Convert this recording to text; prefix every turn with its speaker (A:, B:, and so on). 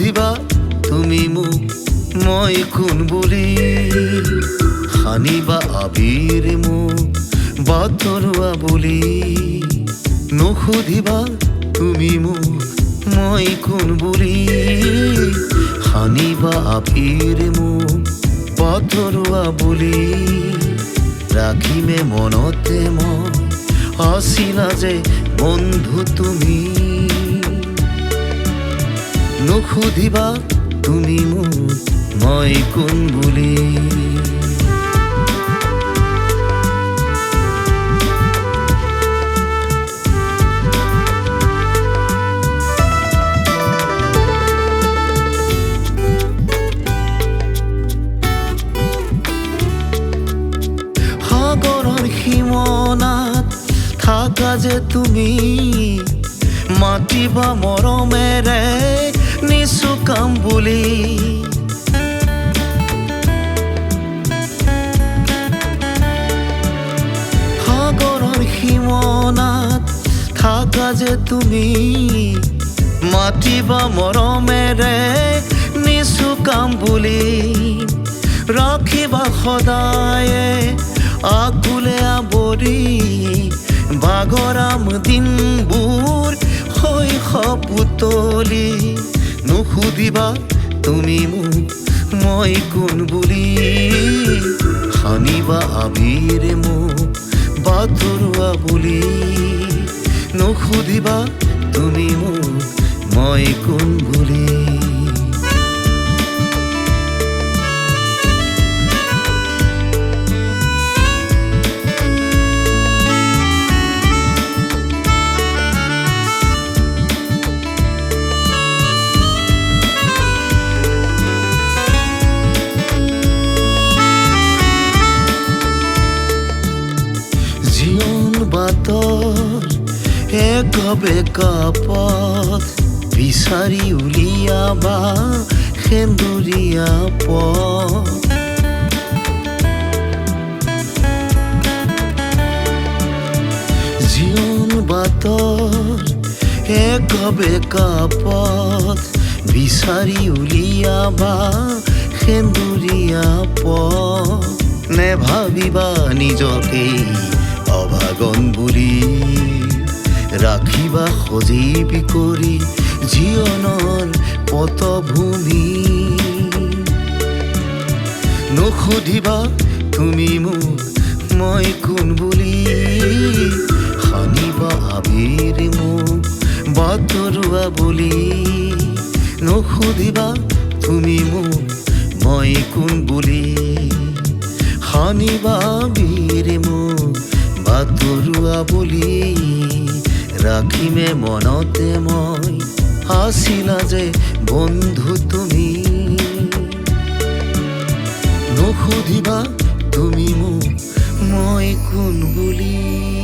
A: নুসুধিবা তুমি মোক মই কোন বুলি সানিবা আবিৰ মোক বাতৰুৱা বুলি নুসুধিবা তুমি মোক মই কোন বুলি সানিবা আবিৰ মোক বাতৰুৱা বুলি ৰাখিমে মনতে মই আছিলা যে বন্ধু তুমি নুসুধিবা তুমি মোক মই কোন বুলি সাগৰৰ সীমনাত থাকা যে তুমি মাতিবা মৰমেৰে নিচুকাম বুলি সাগৰৰ সীমনাত থাকা যে তুমি মাতিবা মৰমেৰে নিচুকাম বুলি ৰাখিবা সদায়ে আকুলে আৱৰি বাগৰাম দিনবোৰ শৈশৱ পুতলি নুসুধিবা তুমি মোক মই কোন বুলি সানিবা আবিৰ মোক বাতৰুৱা বুলি নুসুধিবা তুমি মোক মই কোন বুলি জীবন বাটৰ একবেকা পথ বিচাৰি উলিয়াবা সেন্দুৰীয়া পথ জীবন বাটৰ একবেকা পথ বিচাৰি উলিয়াবা সেন্দুৰীয়া পথ নেভাবিবা নিজকে অভাগন বুলি ৰাখিবা সজীৱ কৰি জীৱনৰ পটভূমি নুসুধিবা তুমি মোক মই কোন বুলি সানিবা আবিৰ মোক বাতৰুৱা বুলি নুসুধিবা তুমি মোক মই কোন বুলি সানিবা আবিৰ মোক বাতৰুৱা বুলি ৰাখিমে মনতে মই আছিলা যে বন্ধু তুমি নুসুধিবা তুমি মোক মই কোন বুলি